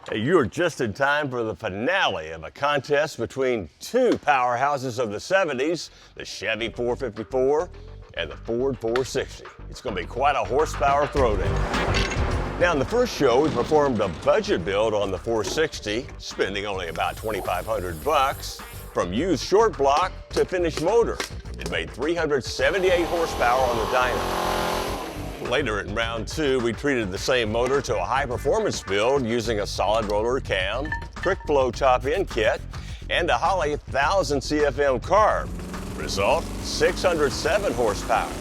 Hey, you're just in time for the finale of a contest between two powerhouses of the 70s, the Chevy 454 and the Ford 460. It's going to be quite a horsepower throwdown. Now, in the first show, we performed a budget build on the 460, spending only about $2,500, from used short block to finished motor. It made 378 horsepower on the dyno. Later in round two, we treated the same motor to a high-performance build using a solid roller cam, quick flow top-end kit, and a Holley 1000 CFM carb. Result, 607 horsepower.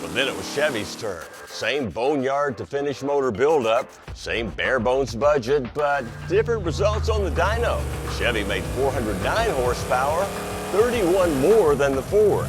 But then it was Chevy's turn. Same boneyard to finish motor buildup, same bare bones budget, but different results on the dyno. Chevy made 409 horsepower, 31 more than the Ford.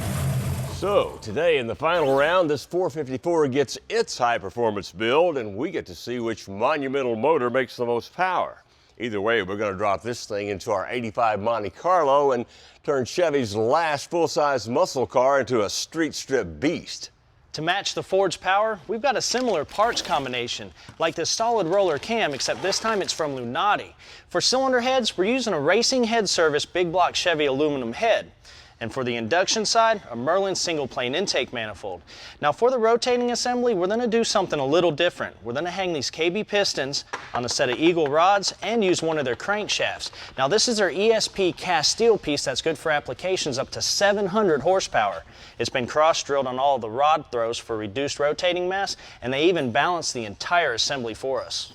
So today in the final round, this 454 gets its high performance build, and we get to see which monumental motor makes the most power. Either way, we're going to drop this thing into our 85 Monte Carlo and turn Chevy's Lash full-size muscle car into a street strip beast. To match the Ford's power, we've got a similar parts combination, like this solid roller cam, except this time it's from Lunati. For cylinder heads, we're using a racing head service big block Chevy aluminum head. And for the induction side, a Merlin single plane intake manifold. Now for the rotating assembly, we're gonna do something a little different. We're gonna hang these KB pistons on a set of Eagle rods and use one of their crankshafts. Now this is our ESP cast steel piece that's good for applications up to 700 horsepower. It's been cross-drilled on all of the rod throws for reduced rotating mass, and they even balance the entire assembly for us.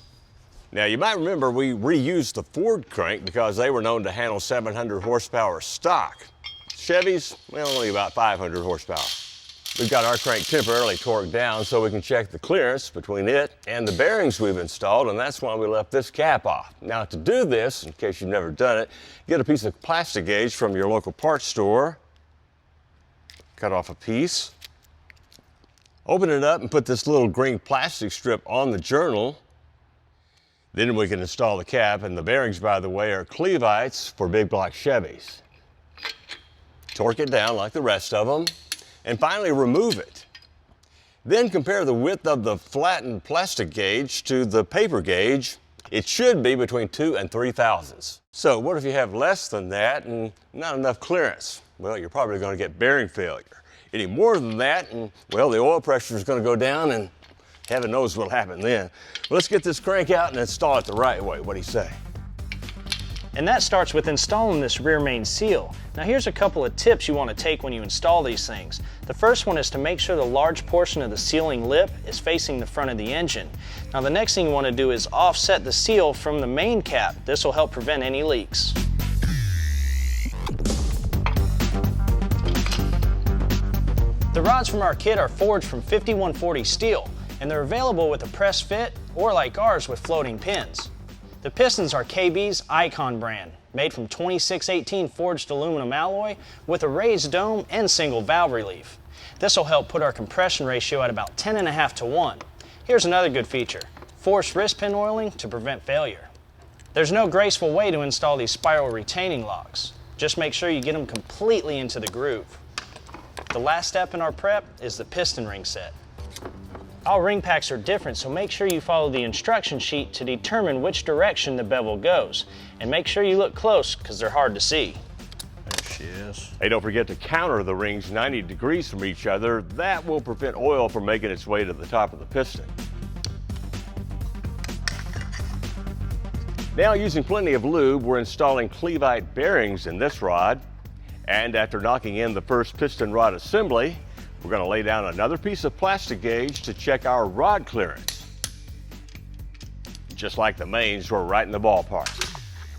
Now you might remember we reused the Ford crank because they were known to handle 700 horsepower stock. Chevys, well, only about 500 horsepower. We've got our crank temporarily torqued down so we can check the clearance between it and the bearings we've installed, and that's why we left this cap off. Now to do this, in case you've never done it, get a piece of plastic gauge from your local parts store, cut off a piece, open it up and put this little green plastic strip on the journal. Then we can install the cap, and the bearings, by the way, are Clevites for big block Chevys. Torque it down like the rest of them, and finally remove it. Then compare the width of the flattened plastic gauge to the paper gauge. It should be between 2 and 3 thousandths. So what if you have less than that and not enough clearance? Well, you're probably going to get bearing failure. Any more than that, and well, the oil pressure is going to go down, and heaven knows what'll happen then. Well, let's get this crank out and install it the right way. What do you say? And that starts with installing this rear main seal. Now here's a couple of tips you want to take when you install these things. The first one is to make sure the large portion of the sealing lip is facing the front of the engine. Now the next thing you want to do is offset the seal from the main cap. This will help prevent any leaks. The rods from our kit are forged from 5140 steel, and they're available with a press fit or like ours with floating pins. The pistons are KB's Icon brand, made from 2618 forged aluminum alloy with a raised dome and single valve relief. This will help put our compression ratio at about 10.5 to 1. Here's another good feature, forced wrist pin oiling to prevent failure. There's no graceful way to install these spiral retaining locks. Just make sure you get them completely into the groove. The last step in our prep is the piston ring set. All ring packs are different, so make sure you follow the instruction sheet to determine which direction the bevel goes. And make sure you look close, because they're hard to see. There she is. Hey, don't forget to counter the rings 90 degrees from each other. That will prevent oil from making its way to the top of the piston. Now, using plenty of lube, we're installing Clevite bearings in this rod. And after knocking in the first piston rod assembly, we're going to lay down another piece of plastic gauge to check our rod clearance. Just like the mains, we're right in the ballpark.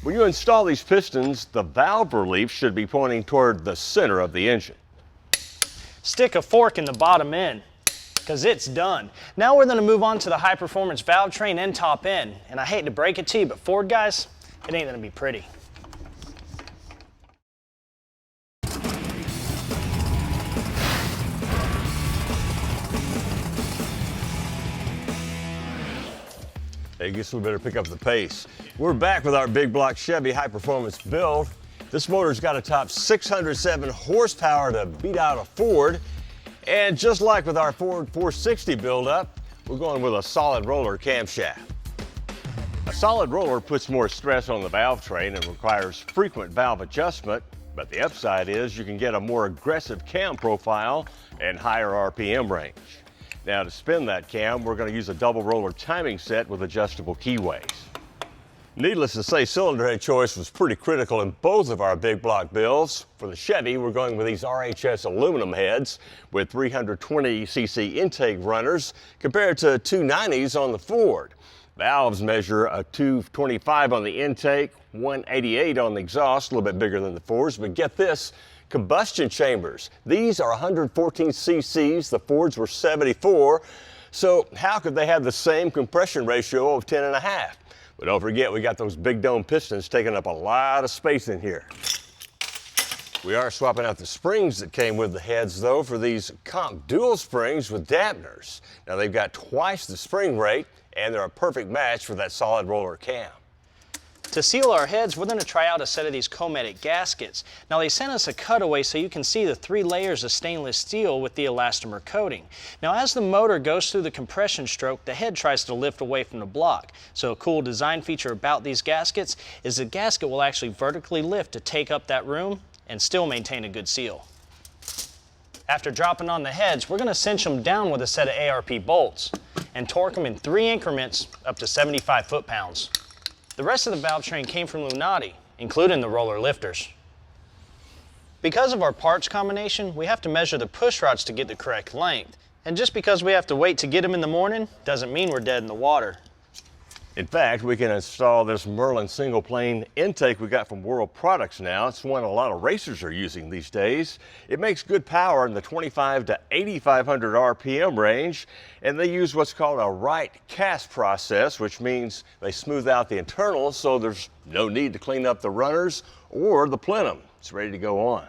When you install these pistons, the valve relief should be pointing toward the center of the engine. Stick a fork in the bottom end, because it's done. Now we're going to move on to the high performance valve train and top end. And I hate to break it to you, but Ford guys, it ain't going to be pretty. I guess we better pick up the pace. We're back with our big block Chevy high performance build. This motor's got a top 607 horsepower to beat out a Ford. And just like with our Ford 460 build-up, we're going with a solid roller camshaft. A solid roller puts more stress on the valve train and requires frequent valve adjustment, but the upside is you can get a more aggressive cam profile and higher RPM range. Now to spin that cam, we're going to use a double roller timing set with adjustable keyways. Needless to say, cylinder head choice was pretty critical in both of our big block builds. For the Chevy, we're going with these RHS aluminum heads with 320cc intake runners compared to 290s on the Ford. Valves measure a 225 on the intake, 188 on the exhaust, a little bit bigger than the Fords, but get this, combustion chambers. These are 114 cc's, the Fords were 74, so how could they have the same compression ratio of 10.5? But don't forget, we got those big dome pistons taking up a lot of space in here. We are swapping out the springs that came with the heads though for these Comp dual springs with dampeners. Now they've got twice the spring rate and they're a perfect match for that solid roller cam. To seal our heads, we're going to try out a set of these Cometic gaskets. Now they sent us a cutaway so you can see the 3 layers of stainless steel with the elastomer coating. Now as the motor goes through the compression stroke, the head tries to lift away from the block. So a cool design feature about these gaskets is the gasket will actually vertically lift to take up that room and still maintain a good seal. After dropping on the heads, we're going to cinch them down with a set of ARP bolts and torque them in 3 increments up to 75 foot-pounds. The rest of the valve train came from Lunati, including the roller lifters. Because of our parts combination, we have to measure the push rods to get the correct length. And just because we have to wait to get them in the morning, doesn't mean we're dead in the water. In fact, we can install this Merlin single plane intake we got from World Products now. It's one a lot of racers are using these days. It makes good power in the 25 to 8,500 RPM range, and they use what's called a right cast process, which means they smooth out the internals so there's no need to clean up the runners or the plenum. It's ready to go on.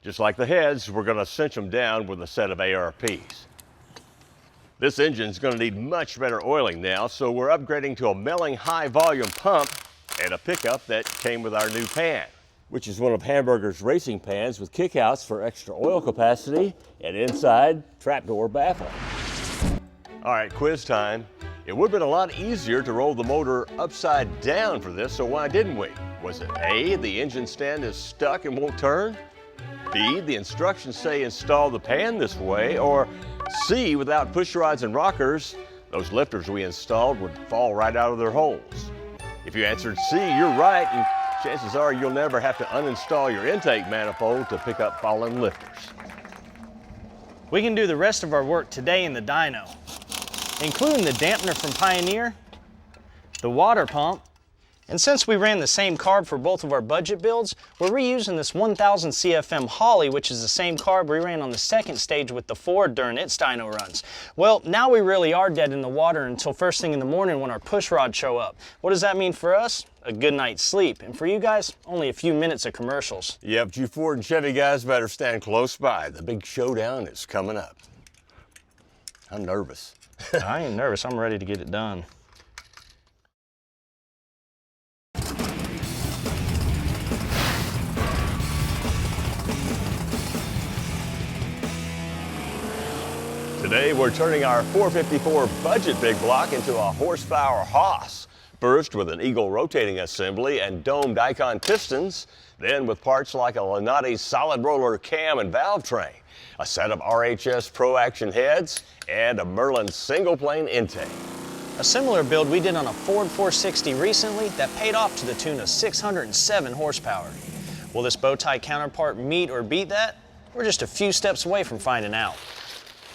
Just like the heads, we're going to cinch them down with a set of ARPs. This engine's going to need much better oiling now, so we're upgrading to a milling high volume pump and a pickup that came with our new pan, which is one of Hamburger's racing pans with kickouts for extra oil capacity and inside trapdoor baffle. All right, quiz time. It would have been a lot easier to roll the motor upside down for this, so why didn't we? Was it A, the engine stand is stuck and won't turn? B, the instructions say install the pan this way, or C, without push rods and rockers, those lifters we installed would fall right out of their holes. If you answered C, you're right, and chances are you'll never have to uninstall your intake manifold to pick up fallen lifters. We can do the rest of our work today in the dyno, including the dampener from Pioneer, the water pump, and since we ran the same carb for both of our budget builds, we're reusing this 1000 CFM Holley, which is the same carb we ran on the second stage with the Ford during its dyno runs. Well, now we really are dead in the water until first thing in the morning when our push rods show up. What does that mean for us? A good night's sleep. And for you guys, only a few minutes of commercials. Yep, you Ford and Chevy guys better stand close by. The big showdown is coming up. I'm nervous. I ain't nervous, I'm ready to get it done. Today we're turning our 454 budget big block into a horsepower hoss. First with an Eagle rotating assembly and domed Icon pistons, then with parts like a Lunati solid roller cam and valve train, a set of RHS Pro Action heads, and a Merlin single plane intake. A similar build we did on a Ford 460 recently that paid off to the tune of 607 horsepower. Will this bow tie counterpart meet or beat that? We're just a few steps away from finding out.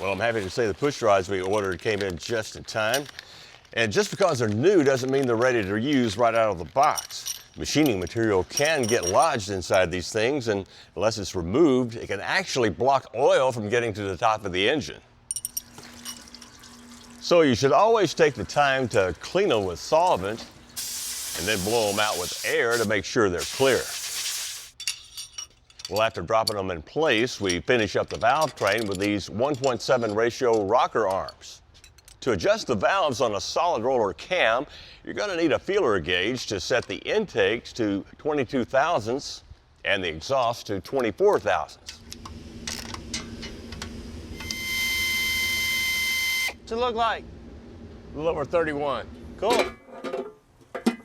Well, I'm happy to say the push rods we ordered came in just in time. And just because they're new doesn't mean they're ready to use right out of the box. Machining material can get lodged inside these things, and unless it's removed, it can actually block oil from getting to the top of the engine. So you should always take the time to clean them with solvent and then blow them out with air to make sure they're clear. Well, after dropping them in place, we finish up the valve train with these 1.7 ratio rocker arms. To adjust the valves on a solid roller cam, you're going to need a feeler gauge to set the intakes to 22 thousandths and the exhaust to 24 thousandths. What's it look like? A little over 31. Cool.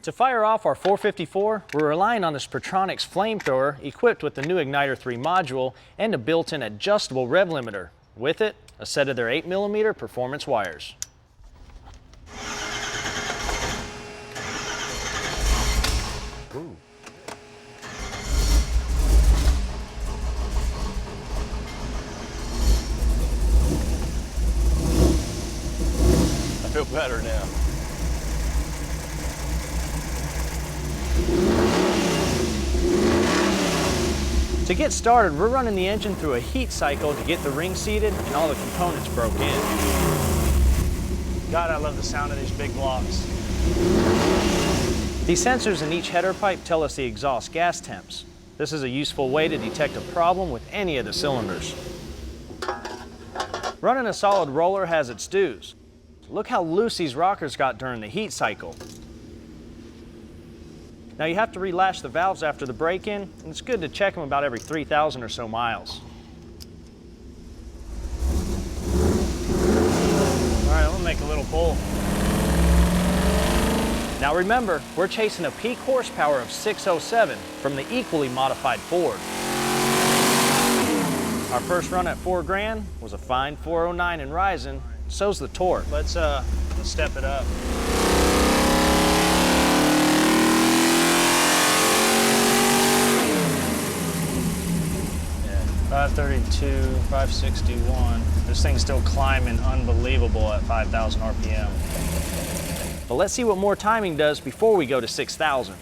To fire off our 454, we're relying on this Pertronix flamethrower equipped with the new Igniter 3 module and a built-in adjustable rev limiter. With it, a set of their 8mm performance wires. Ooh. I feel better now. To get started, we're running the engine through a heat cycle to get the ring seated and all the components broke in. God, I love the sound of these big blocks. These sensors in each header pipe tell us the exhaust gas temps. This is a useful way to detect a problem with any of the cylinders. Running a solid roller has its dues. Look how loose these rockers got during the heat cycle. Now you have to relash the valves after the break-in, and it's good to check them about every 3,000 or so miles. All right, I'm gonna make a little pull. Now remember, we're chasing a peak horsepower of 607 from the equally modified Ford. Our first run at 4 grand was a fine 409 and rising, so's the torque. Let's step it up. 532, 561. This thing's still climbing unbelievable at 5,000 RPM. But let's see what more timing does before we go to 6,000.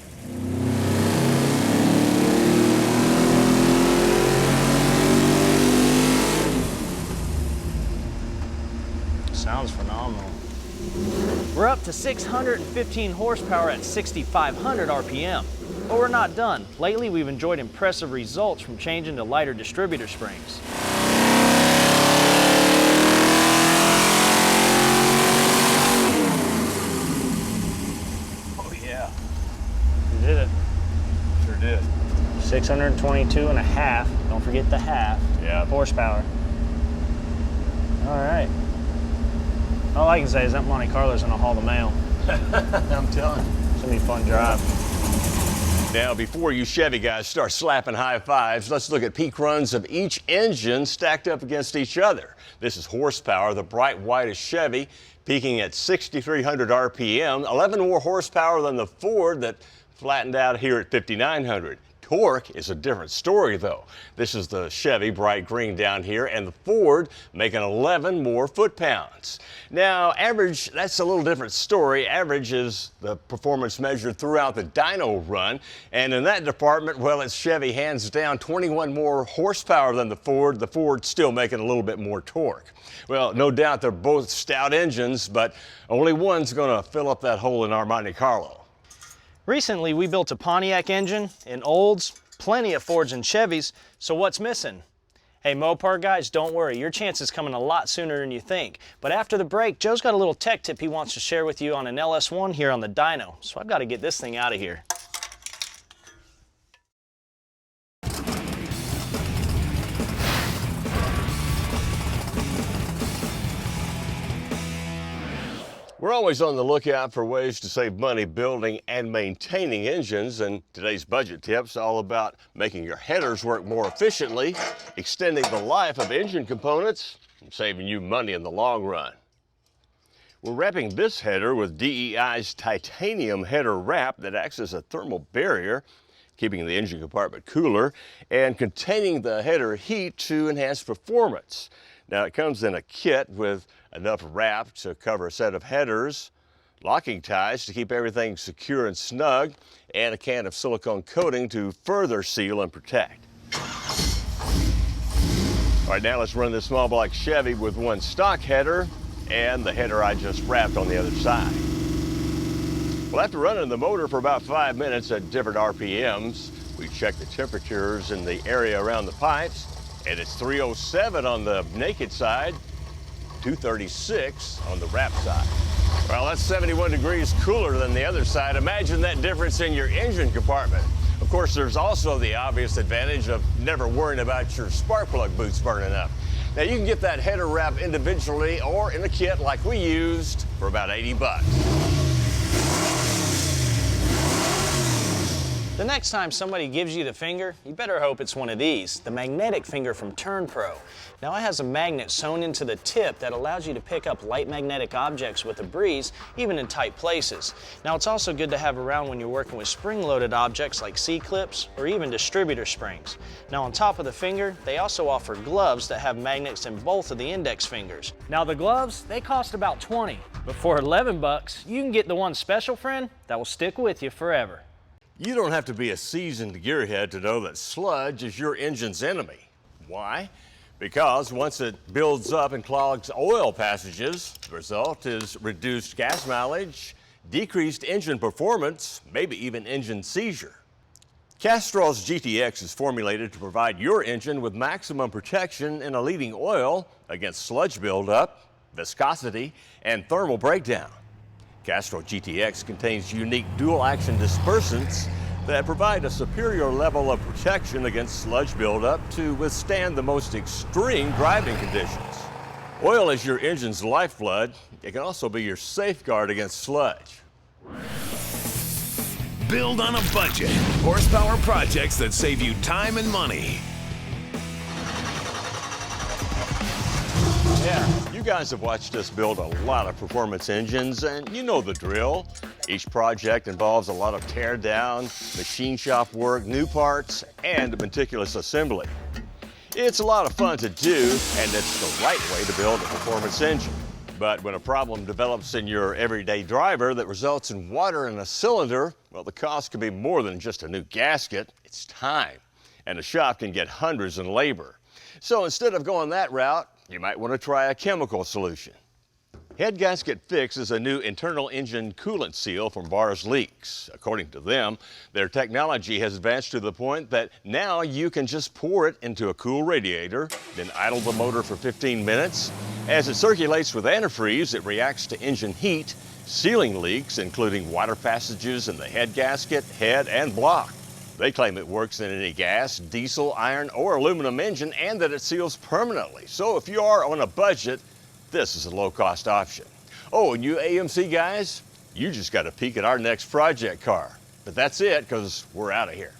Sounds phenomenal. We're up to 615 horsepower at 6,500 RPM. But we're not done. Lately, we've enjoyed impressive results from changing to lighter distributor springs. Oh yeah. We did it. Sure did. 622 and a half. Don't forget the half. Yeah. Horsepower. All right. All I can say is that Monte Carlo's gonna haul the mail. I'm telling you. It's gonna be a fun drive. Now, before you Chevy guys start slapping high fives, let's look at peak runs of each engine stacked up against each other. This is horsepower. The bright white is Chevy, peaking at 6,300 RPM, 11 more horsepower than the Ford that flattened out here at 5,900. Torque is a different story though. This is the Chevy bright green down here and the Ford making 11 more foot-pounds. Now average, that's a little different story. Average is the performance measured throughout the dyno run, and in that department, well, it's Chevy hands down 21 more horsepower than the Ford still making a little bit more torque. Well, no doubt they're both stout engines, but only one's gonna fill up that hole in our Monte Carlo. Recently, we built a Pontiac engine in Olds, plenty of Fords and Chevys, so what's missing? Hey, Mopar guys, don't worry, your chance is coming a lot sooner than you think. But after the break, Joe's got a little tech tip he wants to share with you on an LS1 here on the dyno, so I've got to get this thing out of here. We're always on the lookout for ways to save money building and maintaining engines, and today's budget tip's all about making your headers work more efficiently, extending the life of engine components, and saving you money in the long run. We're wrapping this header with DEI's titanium header wrap that acts as a thermal barrier, keeping the engine compartment cooler and containing the header heat to enhance performance. Now it comes in a kit with enough wrap to cover a set of headers, locking ties to keep everything secure and snug, and a can of silicone coating to further seal and protect. All right, now let's run this small block Chevy with one stock header and the header I just wrapped on the other side. Well, after running the motor for about 5 minutes at different RPMs, we check the temperatures in the area around the pipes, and it's 307 on the naked side, 236 on the wrap side. Well, that's 71 degrees cooler than the other side. Imagine that difference in your engine compartment. Of course, there's also the obvious advantage of never worrying about your spark plug boots burning up. Now, you can get that header wrap individually or in a kit like we used for about 80 bucks. The next time somebody gives you the finger, you better hope it's one of these, the magnetic finger from TurnPro. Now it has a magnet sewn into the tip that allows you to pick up light magnetic objects with a breeze, even in tight places. Now it's also good to have around when you're working with spring-loaded objects like C-clips or even distributor springs. Now on top of the finger, they also offer gloves that have magnets in both of the index fingers. Now the gloves, they cost about $20, but for $11, you can get the one special friend that will stick with you forever. You don't have to be a seasoned gearhead to know that sludge is your engine's enemy. Why? Because once it builds up and clogs oil passages, the result is reduced gas mileage, decreased engine performance, maybe even engine seizure. Castrol's GTX is formulated to provide your engine with maximum protection in a leading oil against sludge buildup, viscosity, and thermal breakdown. Castrol GTX contains unique dual-action dispersants that provide a superior level of protection against sludge buildup to withstand the most extreme driving conditions. Oil is your engine's lifeblood. It can also be your safeguard against sludge. Build on a budget. Horsepower projects that save you time and money. Yeah, you guys have watched us build a lot of performance engines, and you know the drill. Each project involves a lot of tear down, machine shop work, new parts, and meticulous assembly. It's a lot of fun to do, and it's the right way to build a performance engine. But when a problem develops in your everyday driver that results in water in a cylinder, well, the cost can be more than just a new gasket. It's time, and the shop can get hundreds in labor. So instead of going that route, you might want to try a chemical solution. Head Gasket Fix is a new internal engine coolant seal from Bars Leaks. According to them, their technology has advanced to the point that now you can just pour it into a cool radiator, then idle the motor for 15 minutes. As it circulates with antifreeze, it reacts to engine heat, sealing leaks, including water passages in the head gasket, head, and block. They claim it works in any gas, diesel, iron, or aluminum engine, and that it seals permanently. So if you are on a budget, this is a low-cost option. Oh, and you AMC guys, you just got to peek at our next project car. But that's it, because we're out of here.